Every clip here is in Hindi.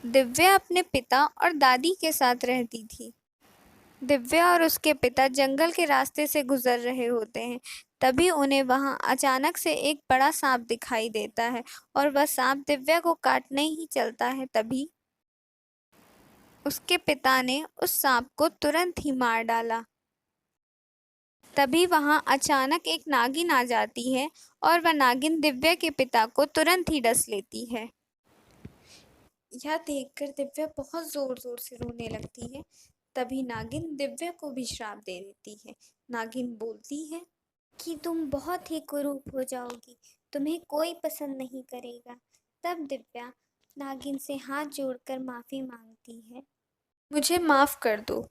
दिव्या अपने पिता और दादी के साथ रहती थी। दिव्या और उसके पिता जंगल के रास्ते से गुजर रहे होते हैं। तभी उन्हें वहां अचानक से एक बड़ा सांप दिखाई देता है और वह सांप दिव्या को काटने ही चलता है। तभी उसके पिता ने उस सांप को तुरंत ही मार डाला। तभी वहां अचानक एक नागिन आ जाती है और वह नागिन दिव्या के पिता को तुरंत ही डस लेती है। यह देखकर दिव्या बहुत जोर जोर से रोने लगती है। तभी नागिन दिव्या को भी श्राप दे देती है। नागिन बोलती है कि तुम बहुत ही कुरूप हो जाओगी, तुम्हें कोई पसंद नहीं करेगा। तब दिव्या नागिन से हाथ जोड़कर माफी मांगती है, मुझे माफ कर दो।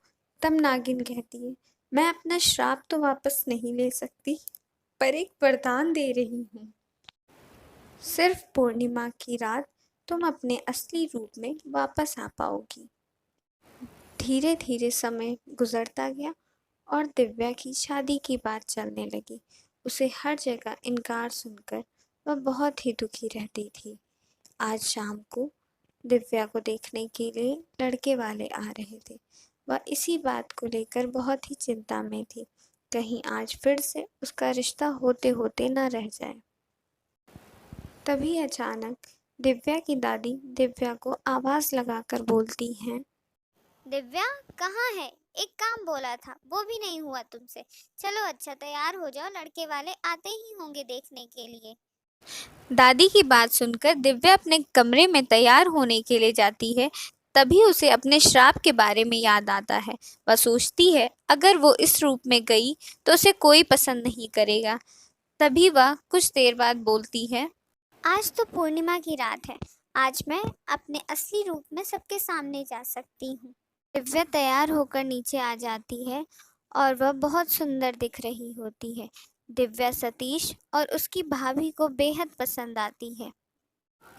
तब नागिन कहती है, मैं अपना श्राप तो वापस नहीं ले सकती, पर एक वरदान दे रही हूँ। सिर्फ पूर्णिमा की रात तुम अपने असली रूप में वापस आ पाओगी। धीरे धीरे समय गुजरता गया और दिव्या की शादी की बात चलने लगी। उसे हर जगह इनकार सुनकर वह बहुत ही दुखी रहती थी। आज शाम को दिव्या को देखने के लिए लड़के वाले आ रहे थे। वह इसी बात को लेकर बहुत ही चिंता में थी, कहीं आज फिर से उसका रिश्ता होते होते न रह जाए। तभी अचानक दिव्या की दादी दिव्या को आवाज लगाकर बोलती हैं, दिव्या कहाँ है? एक काम बोला था वो भी नहीं हुआ तुमसे। चलो अच्छा तैयार हो जाओ, लड़के वाले आते ही होंगे देखने के लिए। दादी की बात सुनकर दिव्या अपने कमरे में तैयार होने के लिए जाती है। तभी उसे अपने श्राप के बारे में याद आता है। वह सोचती है अगर वो इस रूप में गई तो उसे कोई पसंद नहीं करेगा। तभी वह कुछ देर बाद बोलती है, आज तो पूर्णिमा की रात है, आज मैं अपने असली रूप में सबके सामने जा सकती हूँ। दिव्या तैयार होकर नीचे आ जाती है और वह बहुत सुंदर दिख रही होती है। दिव्या सतीश और उसकी भाभी को बेहद पसंद आती है।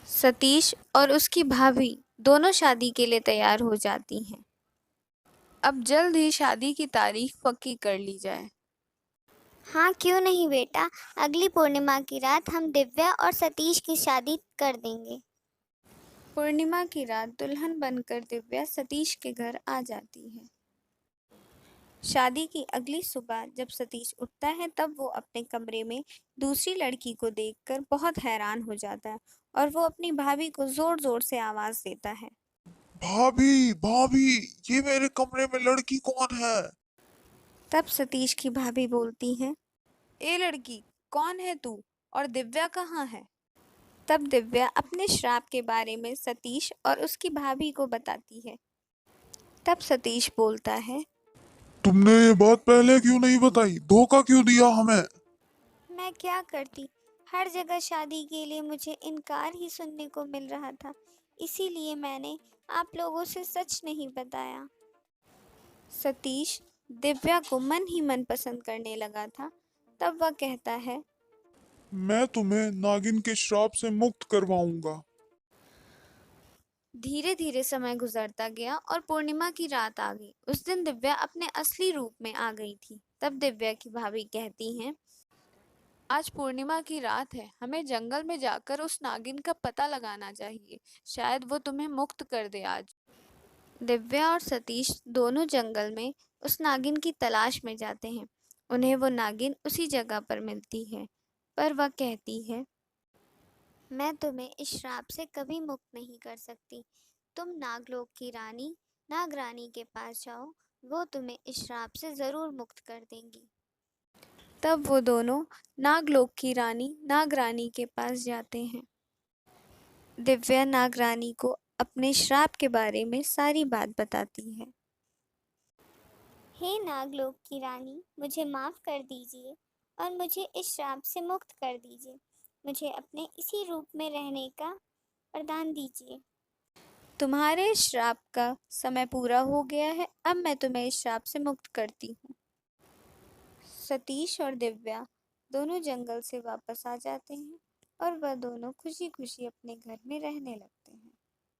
सतीश और उसकी भाभी दोनों शादी के लिए तैयार हो जाती हैं। अब जल्द ही शादी की तारीख पक्की कर ली जाए। हाँ क्यों नहीं बेटा, अगली पूर्णिमा की रात हम दिव्या और सतीश की शादी कर देंगे। पूर्णिमा की रात दुल्हन बनकर दिव्या सतीश के घर आ जाती है। शादी की अगली सुबह जब सतीश उठता है तब वो अपने कमरे में दूसरी लड़की को देखकर बहुत हैरान हो जाता है और वो अपनी भाभी को जोर जोर से आवाज देता है। भाभी भाभी, ये मेरे कमरे में लड़की कौन है? तब सतीश की भाभी बोलती है, ए लड़की, कौन है तू और दिव्या कहाँ है? तब दिव्या अपने श्राप के बारे में सतीश और उसकी भाभी को बताती है। तब सतीश बोलता है, तुमने ये बात पहले क्यों नहीं बताई? धोखा क्यों दिया हमें? मैं क्या करती, हर जगह शादी के लिए मुझे इनकार ही सुनने को मिल रहा था, इसीलिए मैंने आप लोगों से सच नहीं बताया। सतीश दिव्या को मन ही मन पसंद करने लगा था। तब वह कहता है, मैं तुम्हें नागिन के श्राप से मुक्त करवाऊंगा। धीरे धीरे समय गुजरता गया और पूर्णिमा की रात आ गई। उस दिन दिव्या अपने असली रूप में आ गई थी। तब दिव्या की भाभी कहती हैं, आज पूर्णिमा की रात है, हमें जंगल में जाकर उस नागिन का पता लगाना चाहिए, शायद वो तुम्हें मुक्त कर दे आज। दिव्या और सतीश दोनों जंगल में उस नागिन की तलाश में जाते हैं। उन्हें वो नागिन उसी जगह पर मिलती है, पर वह कहती है, मैं तुम्हें इस श्राप से कभी मुक्त नहीं कर सकती। तुम नागलोक की रानी नागरानी के पास जाओ, वो तुम्हें इस श्राप से जरूर मुक्त कर देंगी। तब वो दोनों नागलोक की रानी नागरानी के पास जाते हैं। दिव्या नागरानी को अपने श्राप के बारे में सारी बात बताती है। हे नागलोक की रानी, मुझे माफ कर दीजिए और मुझे इस श्राप से मुक्त कर दीजिए। मुझे अपने इसी रूप में रहने का वरदान दीजिए। तुम्हारे श्राप का समय पूरा हो गया है, अब मैं तुम्हें इस श्राप से मुक्त करती हूँ। सतीश और दिव्या दोनों जंगल से वापस आ जाते हैं और वह दोनों खुशी खुशी अपने घर में रहने लगते हैं।